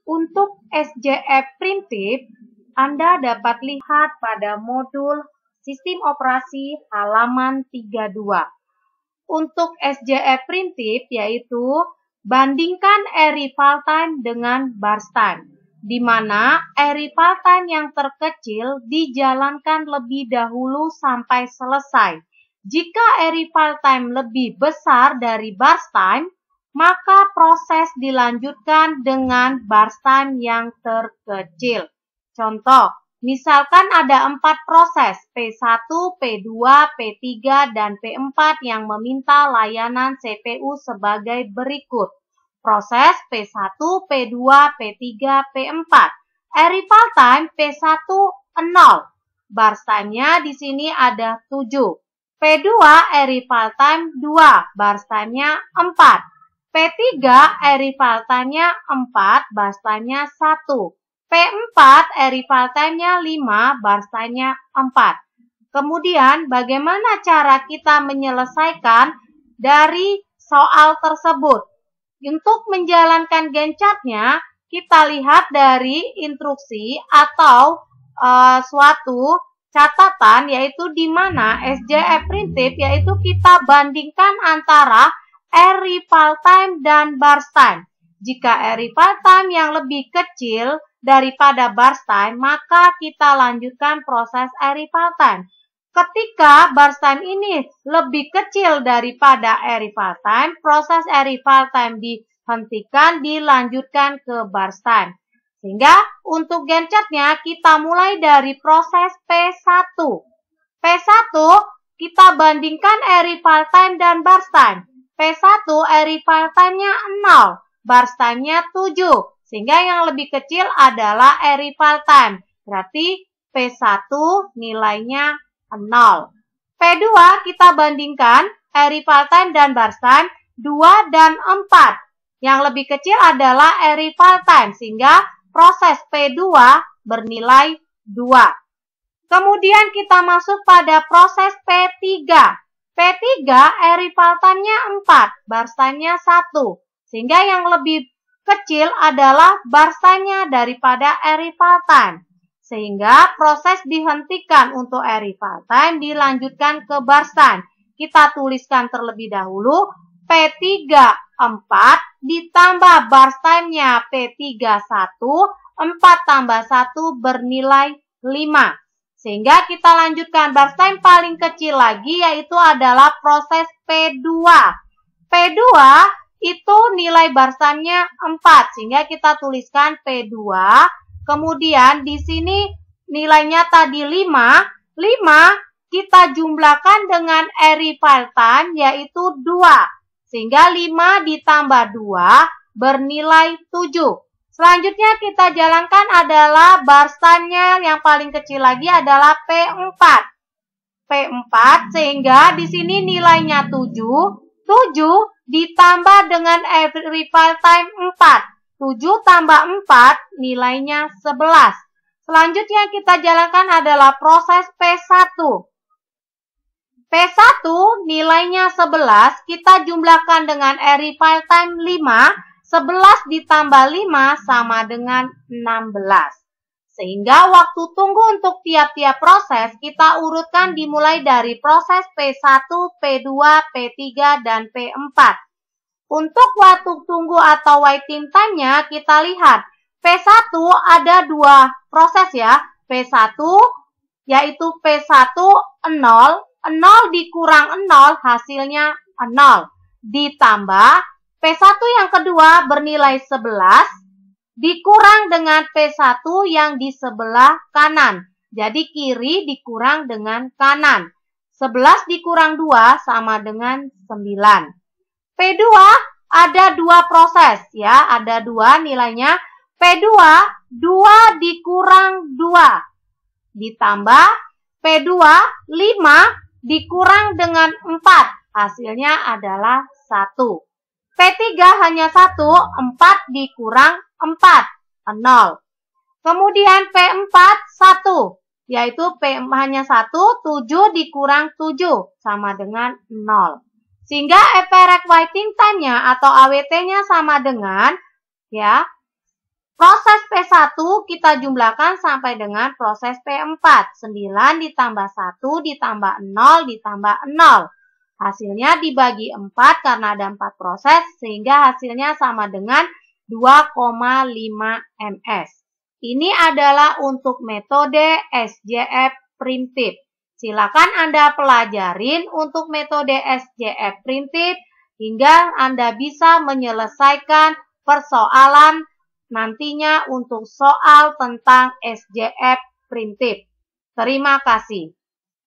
Untuk SJF primitif, Anda dapat lihat pada modul Sistem Operasi halaman 32. Untuk SJF primitif yaitu bandingkan arrival time dengan burst time, di mana arrival time yang terkecil dijalankan lebih dahulu sampai selesai. Jika arrival time lebih besar dari burst time, maka proses dilanjutkan dengan burst time yang terkecil. Contoh, misalkan ada 4 proses P1, P2, P3, dan P4 yang meminta layanan CPU sebagai berikut. Proses P1, P2, P3, P4. Arrival time P1 0. Burst time-nya di sini ada 7. P2 arrival time 2, burst time-nya 4. P3 arrival time-nya 4, burst time-nya 1. P4 arrival time-nya 5, burst time-nya 4. Kemudian bagaimana cara kita menyelesaikan dari soal tersebut? Untuk menjalankan Gantt chart-nya, kita lihat dari instruksi atau suatu catatan, yaitu di mana SJF primitif, yaitu kita bandingkan antara arrival time dan burst time. Jika arrival time yang lebih kecil daripada burst time, maka kita lanjutkan proses arrival time. Ketika burst time ini lebih kecil daripada arrival time, proses arrival time dihentikan, dilanjutkan ke burst time. Sehingga untuk Gantt chart-nya kita mulai dari proses P1. P1 kita bandingkan arrival time dan burst time. P1 arrival time-nya 0, burst time-nya 7. Sehingga yang lebih kecil adalah arrival time. Berarti P1 nilainya 0. P2 kita bandingkan arrival time dan burst time 2 dan 4. Yang lebih kecil adalah arrival time, sehingga proses P2 bernilai 2. Kemudian kita masuk pada proses P3. P3 arrival time-nya 4, burst time-nya 1. Sehingga yang lebih kecil adalah burst time-nya daripada arrival time. Sehingga proses dihentikan untuk arrival time, dilanjutkan ke burst time. Kita tuliskan terlebih dahulu P3 4 ditambah burst time-nya P3 1, 4 tambah 1 bernilai 5. Sehingga kita lanjutkan burst time paling kecil lagi, yaitu adalah proses P2. P2 itu nilai burst time-nya 4, sehingga kita tuliskan P2. Kemudian di sini nilainya tadi 5. 5 kita jumlahkan dengan arrival time, yaitu 2. Sehingga 5 ditambah 2 bernilai 7. Selanjutnya kita jalankan adalah burst time-nya yang paling kecil lagi adalah P4. P4 sehingga di sini nilainya 7. 7 ditambah dengan arrival time 4. 7 tambah 4 nilainya 11. Selanjutnya kita jalankan adalah proses P1. P1 nilainya 11, kita jumlahkan dengan arrival time 5. 11 ditambah 5 sama dengan 16. Sehingga waktu tunggu untuk tiap-tiap proses kita urutkan dimulai dari proses P1, P2, P3, dan P4. Untuk waktu tunggu atau waiting time-nya kita lihat. P1 ada 2 proses ya. P1 yaitu P1 0. 0 dikurang 0 hasilnya 0. Ditambah P1 yang kedua bernilai 11. Dikurang dengan P1 yang di sebelah kanan. Jadi kiri dikurang dengan kanan. 11 dikurang 2 sama dengan 9. P2 ada 2 proses ya, ada 2 nilainya. P2 2 dikurang 2 ditambah P2 5 dikurang dengan 4, hasilnya adalah 1. P3 hanya 1, 4 dikurang 4, 0. Kemudian P4 1, yaitu P hanya 1, 7 dikurang 7 sama dengan 0. Sehingga average waiting time-nya atau AWT-nya sama dengan ya Proses P1 kita jumlahkan sampai dengan proses P4. 9 ditambah 1 ditambah 0 ditambah 0. Hasilnya dibagi 4 karena ada 4 proses sehingga hasilnya sama dengan 2,5 ms. Ini adalah untuk metode SJF primitif. Silakan Anda pelajarin untuk metode SJF primitif hingga Anda bisa menyelesaikan persoalan nantinya untuk soal tentang SJF primitif. Terima kasih.